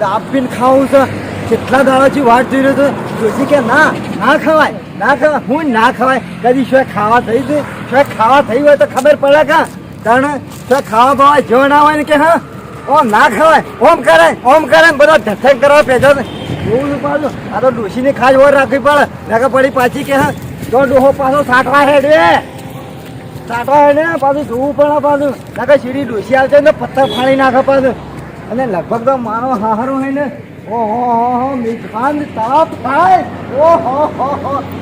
દાબ પીને ખાવું છે કેટલા દાડાથી વાટ જોઈ રહ્યો હતો જોશી કે ના ખવાય હું ના ખવાય કદી શું ખાવા થઈ છે શું ખાવા થઈ હોય તો ખબર પડે કા તને શું ખાવા બાવા જો ના હોય ને કે હા ઓમ ના ખવાય ઓમ કરે બધા ઢઠક કરવા પેજો એવું પાછું આ તો ડોશીની ખાસ ઓર રાખવી પડે નાકે પડી પાછી કે હા તો ડોહો પાછો સાટવા હેડે પાછું જોવું પડે પાછું નાકે સીડી ડોશી આવશે ને પથ્થર ફાડી નાખે પાછું અને લગભગ તો મારો હાહારો હોય ને ઓહો મીઠાન તાપ થાય ઓહો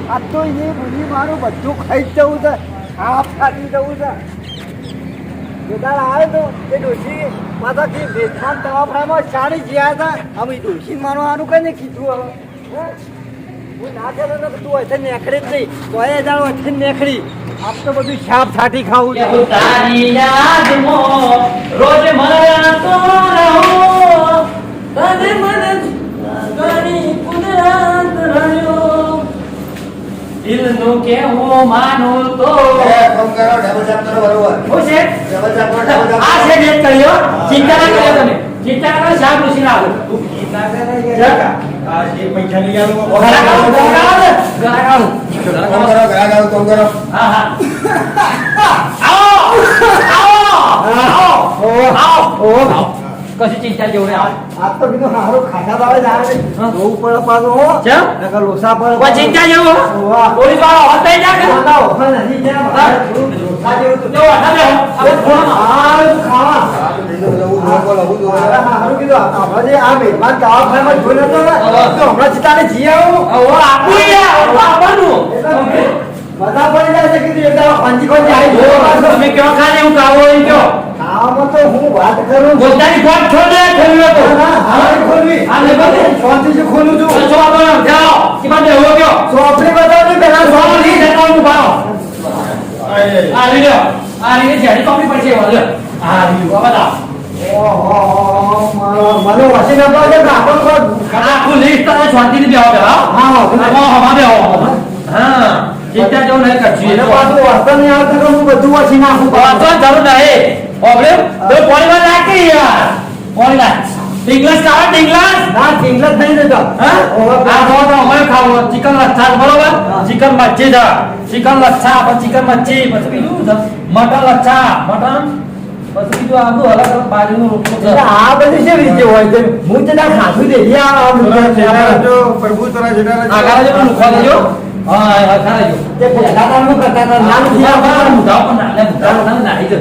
આ તો એ બધી મારું બધું ખાઈ જ જવું છે સાપ ફાટી જવું છે બેદાર આવે તો એ ડોશી માતા કે મીઠાન તાપમાં ચાણી જ્યાં હતા અમે ડોશી મારો આનું કઈ કીધું હવે હું ના કરે ને તું હોય નેખડી જ નહીં તો એ જાણો હોય નેખડી આપ તો બધું સાપ છાટી ખાવું છે તારી યાદમાં રોજ મરતો રહું તને મને ઘણી કુદરત રહ્યો દિલનું કેવું માનું તો ફોન કરો ડબલ ચાપ કરો બરોબર હું છે ડબલ ચાપ કરો આ છે ડેટ કર્યો ચિંતા ના કર્યો તમે ચિંતા ના કરો શાક ઋષિ ના આવો તું ચિંતા કરે યાર આ જે પૈસા લઈ આવો ઘરા ફોન કરો હા આવો કશી ચિંતા જેવું નહીં આ તો બીજું હારું ખાધા બાવે જાણે જોવું પડે પાછું હો કેમ નકર લોસા પડે કોઈ ચિંતા જેવું પોલીસ વાળો હોતા જા કે ના ઓફર નથી ત્યાં લોસા જેવું તો જો તમે હવે ખાવા હારું કીધું આપણે જે આ મહેમાન દવાખાનામાં જોઈ નતો ને તો હમણાં ચિતાને જી આવું આપવું આપવાનું બધા પડી જાય છે કીધું એકદમ પાંચી કોઈ આવી જોવા તમે કેવા ખાને હું કાવો એમ કયો ખાવામાં તો હું વાત કરું પોતાની કોટ છોડ દે ખોલ્યો તો હારે ખોલવી આ લે બધે શાંતિથી ખોલું છું તો આપો જાઓ કિમાં દે હો ગયો સોપડી બતાવની પહેલા સો સોપડી લી દેતા હું ભાવ આ લીધો આ લીધે જાડી કોપી પડશે વાલે આ લીધો બતાવ મને વસી ન પાડે કે આપણ પર આખું લિસ્ટ તમે શાંતિથી બેહો બેહો હા હવા બેહો હા ચિંતા જેવું નહીં કરશું મને પાછું વર્તન નહીં આવતું કે હું બધું વસી નાખું વાંચો જરૂર નહીં ઓબલે તો પાણીમાં નાખે યાર પાણી નાખ ડિંગલાસ ખાવા ડિંગલાસ ના ચિંગલત નહીં દેતો હા આ તો અમારે ખાવો ચિકન લચ્છા બરોબર ચિકન મચ્છી છે ચિકન લચ્છા પછી ચિકન મચ્છી પછી બીજું છે મટન લચ્છા મટન પછી બીજું આપણું અલગ અલગ બાજુનું રોટલો છે આ બધું છે રીતે હોય છે હું તો ના ખાધું દે પ્રભુ તરા જેટા આ ગાળા જેટલું લુખવા દેજો હા હા ખાજો તે પહેલા કરતા હતા નામ મુધાવ પણ ના લે મુધાવ ના આવી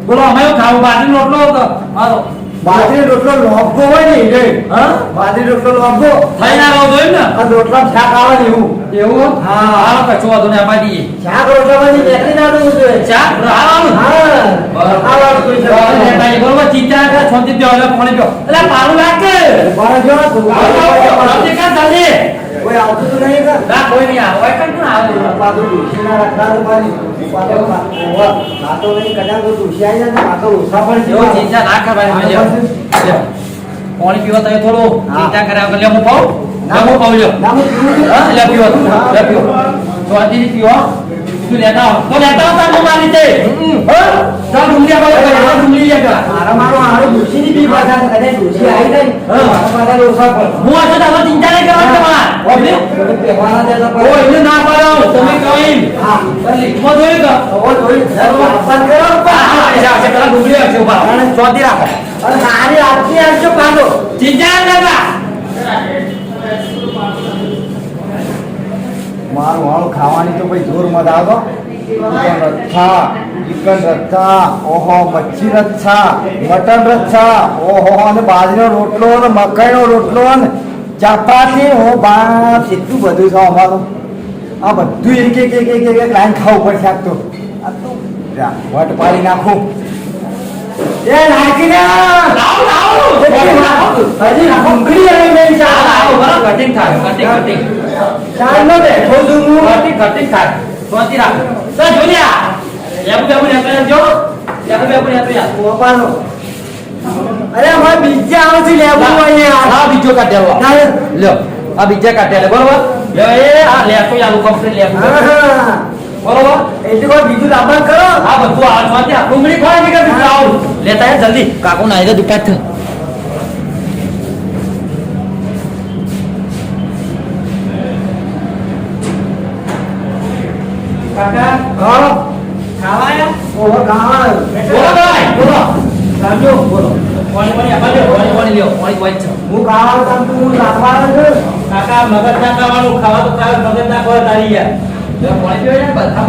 બોલો અમે ખાવું બાજરી રોટલો હતો હાલો બાજરી રોટલો લોભો હોય ને એટલે હા બાજરી રોટલો લોભો થઈ ના રહો જોઈએ ને આ રોટલા શાક આવે ને એવું એવું હા હાલો કચો વાંધો ને આપા દઈએ શાક રોટલામાંથી નીકળી ના દઉં જોઈએ ચા હાલો હા બરોબર ચિંતા કરે છોતી દો એટલે પાણી પીઓ એટલે પાણી લાગે મારા જેવા જલ્દી કોઈ આવતું તો નહીં કે ના કોઈ નહીં આવે કોઈ કંઈ ના આવે પાછું ડુસીના રખડા મારી પાછો ખાતો નહીં કદાચ તો ડુસી આવી જાય ને પાછો ઓછા પણ જો ચિંતા ના કરવાની મેં પાણી પીવા તમે થોડું ચિંતા કર્યા વગર લે હું પાઉં ના હું પાઉં લ્યો ના હું પીવું છું. હા લે પીવો લે પીવો શાંતિથી પીવો તું લેતા આવ તો લેતા આવતા હું મારી દે હા ચાલ ડુંગળી આપણે ડુંગળી લેતા મારો ડુસીની બી પાછા કદાચ ડુસી આવી જાય હા. મારા પાછા ઓછા પણ હું આ તો તમે ચિંતા નહીં કરવાની તમારે મને પહેવાના દેતા ઓ એને ના પાડો તમે કહો એમ હા. લીખમાં જોયું તો હવે થોડી બંધ કરો હા આ છે પેલા ડુંગળી આપશે ઉભા શાંતિ રાખો અને મારી આરતી આવજો કાઢો ચિંતા ના કર મારું હાલ ખાવાની તો ભાઈ જોર મજા આવતો ચિકન રચ્છા ઓહો મચ્છી રચ્છા મટન રચ્છા ઓહો અને બાજરીનો રોટલો ને મકાઈનો રોટલો ને ચપાતી હો બાપ એટલું બધું છે અમારું આ બધું એક લાઈન ખાવું પડશે આ તો વટ પાડી નાખું એ નાખીને હજી ડુંગળી આવી નહીં કટિંગ થાય કટિંગ ચાલો બેઠો છું હું કટિંગ થાય શાંતિ રાખ તો જોલિયા લેબુ લેબુ જો લેબુ લેબુ યાર પોપાનો અરે અમારે બીજા આવે છે લેવું અહીંયા આ બીજો કાઢેલો લ્યો આ બીજા કાઢેલો બરોબર લ્યો એ આ લેતો યાર કમ્પ્લીટ લેબુ બરોબર એટલે કોઈ બીજું લાંબા કરો આ બધું આ શાંતિ આ ડુંગળી ખોવા કે બીજું આવું લેતા હે જલ્દી કાકુ ના આઈ દુકાન ગાણ. બોલો ભાઈ બોલો રામજો બોલો પાણી આપા દે પાણી લ્યો પાણી વાંચ છે હું ગાણ તમ તું લાવવાનો છું. કાકા મગજ ના ખાવાનું ખાવા તો ખાવ મગજ ના ખાવા તારી યાર પાણી પીવો ને બધા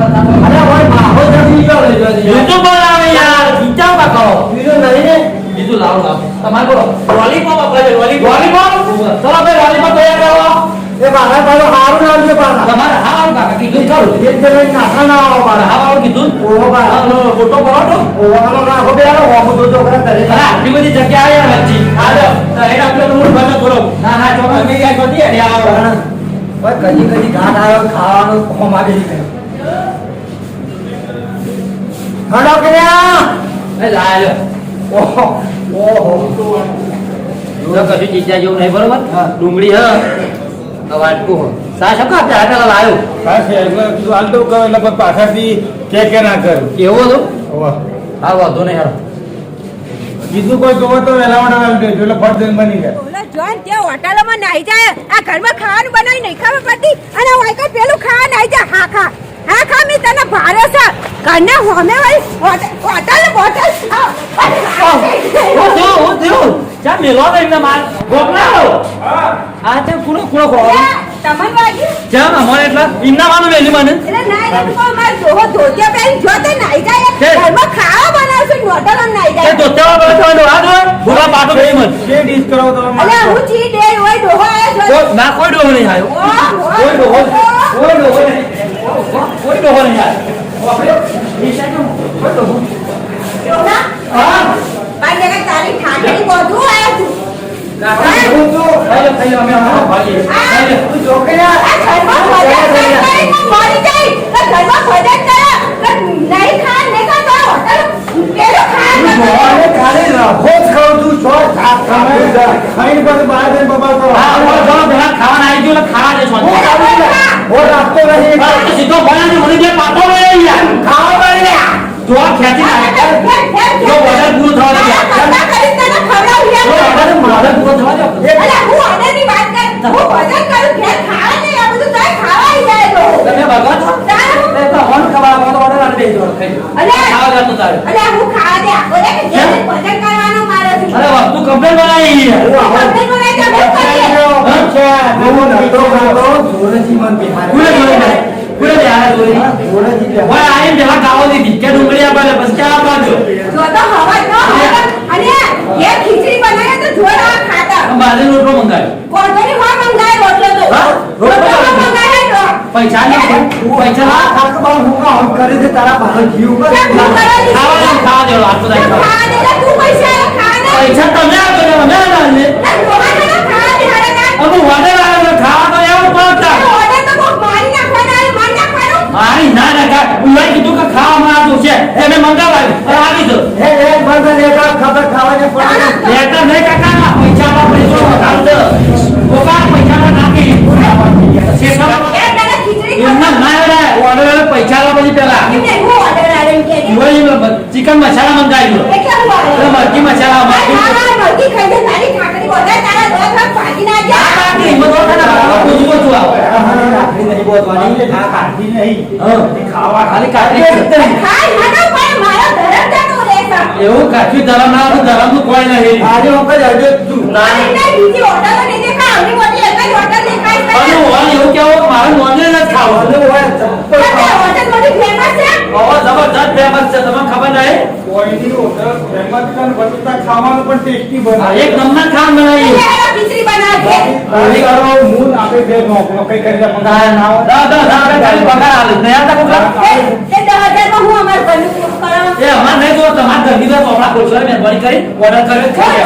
અરે ભાઈ માહો જમી ગયો લઈ જજો. બીજું બનાવે યાર ખીચાવ કાકો બીજું નહીં ને. બીજું લાવો તમારે બોલો લોલીપોપ આપણે લોલીપોપ ચલો ભાઈ લોલીપોપ તૈયાર કરો એ બારા તારો હારું નામ છે બારા. તમારે હા કાકા કીધું ખરું એક જણ નાખા ના આવો બારા. હા કીધું ઓહો બારા. ફોટો પરોટો ઓવાનો નાખો બે આવો હોમો તો છોકરા કરે. અરે આટલી બધી જગ્યા આવે યાર વચ્ચે હાલો તો એના આપણે તો મૂળ ભાષા કરો ના ના ચોક્કસ મેં ક્યાંય ગોતી અડે આવો ભાઈ કદી કદી ઘાટ આવ્યો ખાવાનું હોમાગે છે. હડો કર્યા. એ લાયો ઓહો ઓહો. જો કશું ચીજા જેવું નહીં બરોબર હા. ડુંગળી હ વાટકું હ સા શકા આપણે આટલા લાયો બસ એટલે તું હાલ તો કહો એટલે પછી પાછળથી કે ના કર કેવો તો હોવે. હા વાંધો નહીં હારો બીજું કોઈ જોવો તો વહેલા માટે દેજો એટલે ફટ દઈને બની જાય. ઓલા જોન તે હોટલોમાં નાઈ જાય આ ઘરમાં ખાવાનું બનાવી નહીં ખબર પડતી અને વાયકા પેલું ખાવા નાઈ જાય હા ખા મી તને ભારે છે ઘરના હોમે વાળી હોટલ હું થયું ચા મેલો ને એમને માર ગોપલાઓ આ તે કુણો કુણો ખો તમને વાગ્યું ચા અમારે એટલા ઇન્ના માનું વેલી મને એટલે નાઈ નથી પણ માર જોહો ધોતિયા પહેરી જો તે નાઈ જાય છે. ઘરમાં ખાવા બનાવશું હોટલોમાં નાઈ એ જાય તો તેવા બળો તો આ દો ભૂરા પાટો બે મન જે ડીશ કરાવો તમે અલે હું છી દે હોય ડોહો આયો છો ના કોઈ ડોહો નહીં આવ્યો કોઈ ડોહો નહીં કોઈ ડોહો નહીં આવ્યો આપણે એ સાઈડ કોઈ ડોહો હા બાઈ જગા તારી ઠાકડી બધું આયો તું હું તો ખાઈ લો અમે હા ભાગીએ ખાઈ લે તું છોકરા. આ ઘરમાં ભજન કરી મરી જાય તો ઘરમાં ભજન કરે તો નહીં ખાન ને કા તો હોટલ પેલું ખાન અરે ખાલી રખો જ ખાઉં તું છો ખાત ખાવું જા. ખાઈને પછી બહાર જઈને બબાલ કરો. હા હું જો પેલા ખાવાના આવી ગયો ખાવા દે છો હો રાખતો નહીં. તો સીધો ભણા મને બે પાટો લઈ યાર ખાવા કરી લે તો આ ખેંચી નાખે જો ઓર્ડર પૂરો થવા દે ખાતા કરી તને જો ખવડાવ્યા ઓર્ડર પૂરો થવા દે અલા હું ઓર્ડરની વાત કર હું ભજન કરું ઘેર ખાવા નહીં આ બધું તારે ખાવાઈ જાય તો તમે ભગવાન છો તારે એ તો હોન ખબર તો ઓર્ડર આલી દેજો ખાઈ ખાવા જતો તારે અલા હું ખાવા દે આખો દે કે ઘેર ભજન કરવાનો મારે છે અરે વસ્તુ કમ્પ્લેટ બનાવી ભજન બોલાય તો હું કરીએ હું નતો ખાતો જોરેથી મન બિહાર. કુલે જોઈ કુલે બે આ જોઈ જોરેથી બિહાર. ઓય આઈને પેલા ગાવો દીધી કે ડુંગળી આપા પછી ક્યાં આપા જો જો તો હવા ન અને ઘેર ખીચડી બનાવે તો જોડા ખાતા બાજરી રોટલો મંગાવ્યો કોટની માં મંગાય રોટલો તો હા? રોટલો મંગાય તો પૈસા નહીં પૈસા આ ખાક બાર હું કામ કરે છે તારા ભારો જીવ પર. કેમ હું કરાવી ખાવા ખાવા દેવો આટલો કેમ દાઈ ખાવા દે તું પૈસા ખાવા દે પૈસા તમે આપો ને અમે ના લે ખાવા દે અમુ વાડે આવે ખાવા તો એવું પડતા ઓર્ડર તો કોક મારી નાખવાના અને મારી નાખવાનું મારી ના ના કા ઉલાઈ કીધું કે ખાવા માં છે એને મંગાવાય અને આવી દો હે બંધ લેતા ખબર ખાવાને પડે. લેટર નહીં કાકા પૈસા માં પૈસો વધારો દો ઓકા પૈસા માં નાખી શેઠા એ તને ખીચડી એમના ના રે ઓર્ડર પૈસા લા પછી પેલા કેને હું ઓર્ડર આલે કે ચિકન મસાલા મંગાવ્યો એટલે હું order મરકી મસાલા ભાઈ હા મરકી ખાઈ દે તારી ઠાકડી બધા તારા દોત ભાગ ભાગી ના જા રાખડી નહીં બોલવાની. આ કાઢી નહીં. ખાવા ખાલી કાઢી ખાઈ મને પણ મારો ધરમ જતો રહેશે એવું કાચું ધરમ ના ધરમ નું કોઈ નહીં આજે વખત હજુ તું અને બીજી હોટલો નહીં દેખાય આવડી મોટી એક જ હોટલ દેખાય છે અને ઓન એવું કેવો મારે નોંધે નથી ખાવું બધું હોય ચપ્પલ હોટલ મોટી ફેમસ છે હવે જબરજસ્ત ફેમસ છે તમને ખબર નહીં કોઈની હોટલ ફેમસ છે ને બટાટા ખાવાનું પણ ટેસ્ટી આ બને. એક નંબર ખાવા બનાવી એટલે એનો ખીચડી બનાવે છે કારીગરો મૂળ આપે બે નોકરી કરીને પગાર ના હોય. ખાલી પગાર આલે નહીં આવતા કોકા તે 10,000 માં હું અમાર ઘરનું પૂરું કરાવું એ અમાર નહીં તો તમારા ઘરની તો ચોપડા ખોલશો મહેરબાની કરી ઓર્ડર કર્યો ખાઈ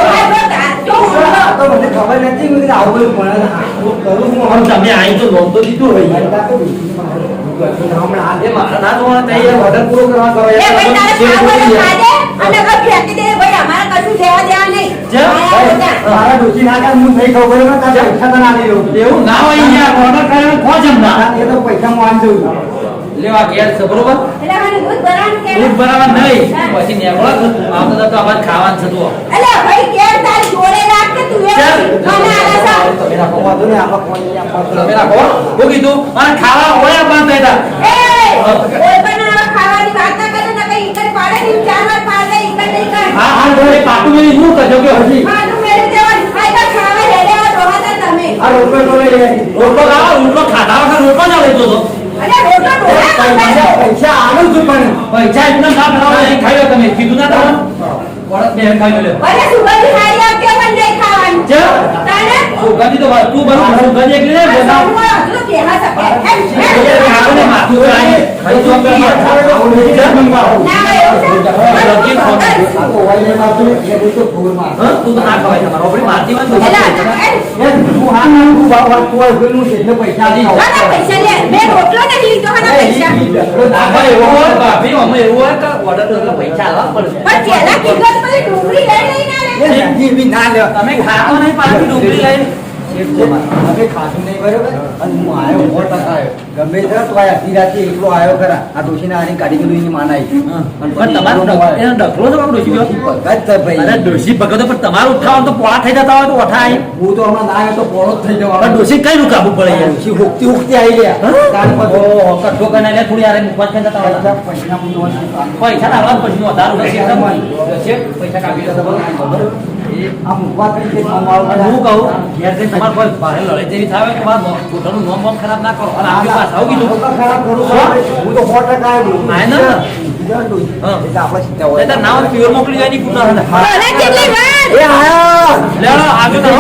આ તો મને ખબર નથી મેં કીધું આવું બધું ભણે છે. હું કરું હું પણ તમે અહીં તો લોન તો દીધું હોય હમણાં તો બીજું હમણાં એ મારા ના જોવા તૈયાર ઓર્ડર પૂરો કરવા કરો એ ભાઈ તારે ખાવાનું ખાજે અને ઘર ફેંકી દે ભાઈ અમારે કશું દેવા દેવા નહીં જેમ? મારા ડોસી ના કામ હું નહીં ખબર પડે તારે પૈસા તો ના લઈ લઉં. એવું ના હોય યાર ઓર્ડર કર્યો ખો જમના એ તો પૈસા હું આની દઉં. લેવા ગયા છે બરોબર એટલે મને દૂધ ભરાવાનું કે દૂધ બરાબર નહીં પછી નેકળો આવતા તો અમારે ખાવાનું છે તો એટલે ભાઈ કેમ તારી જોડે રાખ કે તું ચાલ. મને આલા સા તમે રાખો વાંધો નહીં, આમાં કોઈ નહીં, આમાં કોઈ તમે રાખો હું કીધું અને ખાવા ઓયા બંધ થયા એ કોઈ પણ આવા ખાવાની વાત ના કરે ને કઈ ઈકડ પાડે ચાર વાર પાડે ઈકન નહીં કર હા હા ઘરે પાટું મેં શું કરજો કે હજી મારું મેળ દેવાનું આ તો ખાવા રેડેવા દોહાતા તમે આ રોટલો તો લઈ લે રોટલો લાવો રોટલો ખાધા વગર રોટલો જ લેતો તો અરે રોટલો ડોહા પૈસા આલું છું પણ પૈસા એમને ના ભરાવો નહીં ખાઈ લો તમે કીધું ના તમે વળત બે ખાઈ લો અરે સુગંધી ખાઈ આવ કે મને નહીં ખાવાનું ચલ તાને સુગંધી તો તું બરું સુગંધી એકલી ને બધા આટલું કેહા સકે આપણે માથું ખાઈ ખાઈ તો આપણે ના એવું છે આ તો વાઈને મારતું એ તો ભૂરમાં તું તો ના ખવાય તમારો આપણે મારતી માં એ તું હા ના તું બાવા તું આ ગોલનું છે એટલે પૈસા દી પૈસા લે મેં રોટલો નહીં લીધો હના પૈસા આપણે એવું હોય ભાભી અમે એવું હોય કે ઓર્ડર તો પૈસા આલવા પડે પણ પેલા કીધું તો પેલી ડુંગળી લઈ લઈને આવે એ બી ના લે તમે ખાતો નહીં પાછી ડુંગળી લઈને હવે ખાતું નહીં બરોબર અને હું આવ્યો 100% આવ્યો ગમે તે તો આ આખી રાતે એકલો આવ્યો ખરા આ ડોશીને આની કાઢી ગયેલું એની માન આવી પણ તમારો એનો ડખલો તો આપણો ડોશી ગયો ભગત છે ભાઈ અરે ડોશી ભગતો પણ તમારું ઉઠાવો તો પોળા થઈ જતા હોય તો ઓઠા આવી હું તો હમણાં ના આવ્યો તો પોળો જ થઈ પણ જવાનો ડોશી કઈ નું કાબુ પડે યાર ડોશી હુકતી હુકતી આવી ગયા કાન પર ઓહો કઠો કરીને લે થોડી યાર મુખવાસ કરી જતા હોય પૈસા પૂછવાનું પૈસા ના આવવા પછી વધારો છે પૈસા કાપી લેતા આ મુખવા કરી છે હું કહું ઘેર જઈને તમારે કોઈ ભારે લડાઈ જેવી થાય કે મારા પોતાનું નોમ બોમ ખરાબ ના કરો અને આપણી પાસે આવું કીધું ખરાબ કરું હું તો 100% આવ્યો હા ને? એટલે આપણે સીધા હોય એટલે નામ પ્યોર મોકલી જાય ની કુના મને કેટલી વાર એ આયા લે આવજો તો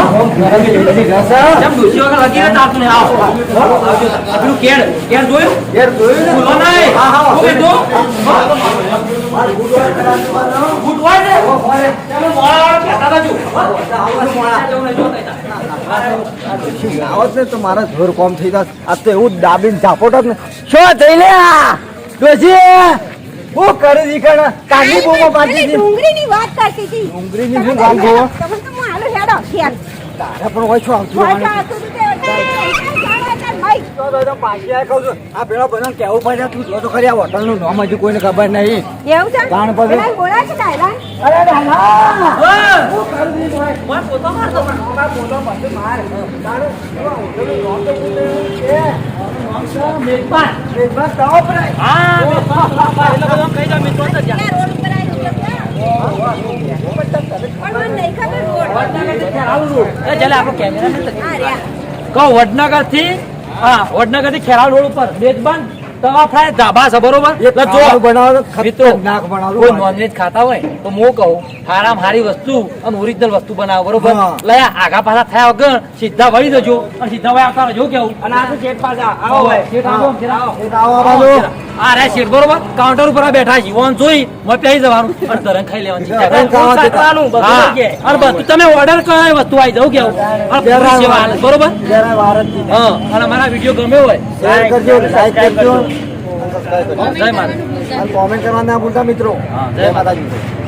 જેમ ડોશી વગર લગી ને તાતું ને આવો આવજો આપણું કેડ જોયું યાર જોયું ને ભૂલો નહીં હા, હા, શું કીધું મારું ગુડવાય કરાવવાનો ગુડ હોય ને ચાલો મોળા કહેતા રહેજો આવત ને તો મારા જોર કોમ થઈ જાય આ તો એવું દાબીને ઝાપોટ ને શું થઈ લે ડોશી હું કરી દી કણ કાની બોમો પાડી પેલી દી ડુંગળીની વાત કરતી હતી ડુંગળીની શું વાત કહો? તમે તો હું હાલો હેડો ઘેર તારા પણ હોય શું આવતું હોય તો મને? આવતું હતું તે ભાઈ તો પાછી આ કહું છું આ પેલા બધાને કહેવું પડે તું જો તો ખરી આ હોટલનું નામ હજુ કોઈને ખબર નહીં એવું છે જાણ પડે. પેલા બોલા છે ડાયલા અરે દાદા હા હું કરી દી ભાઈ મોય પોતો મારતો પણ મારા પોતો પાસે માર તારું કેવા હોટલનું નામ તો બોલે છે મેઘપાન બેસમાં તાવ પડાય હા મેઘપાન એટલે બધું કહી જા મિત્રો તો જા રોડ ઉપર આવી ગયો પણ મને નહીં ખબર રોડ એ ચાલે આપણો કેમેરા આ રહ્યા કહો વડનગર થી વડનગર થી ખેરાલ રોડ ઉપર મેઘબાન તવા ફ્રાય ધાબા છે બરોબર એટલે જો ખાવાનું બનાવો તો મિત્રો ખતરનાક બનાવો કોઈ નોનવેજ ખાતા હોય તો હું કહું હારામ હારી વસ્તુ અને ઓરિજિનલ વસ્તુ બનાવો બરોબર હા. લયા આગા પાછા થયા વગર સીધા વળી દેજો અને સીધા વળી આવતા રહેજો કેવું અને આ તો શેઠ પાછા આવો ભાઈ શેઠ આવો શેઠ આવો એક આવો આ બાજુ. આ રે શેઠ બરોબર કાઉન્ટર ઉપર આ બેઠા છે ઓન જોઈ મત પેઈ જવાનું અને તરંગ ખાઈ લેવાનું તરંગ ખાવાનું છે. હા. અને બધું તમે ઓર્ડર કરો એ વસ્તુ આવી જાવ કેવું અને પૂરી સેવા આલે, બરોબર જરા વાર જ દીધી. હા અને મારા વિડીયો ગમ્યો હોય શેર કરજો લાઈક કરજો અને સબસ્ક્રાઇબ કરજો જય માતા અને કોમેન્ટ કરવા ના ભૂલતા મિત્રો હા, જય જય માતાજી.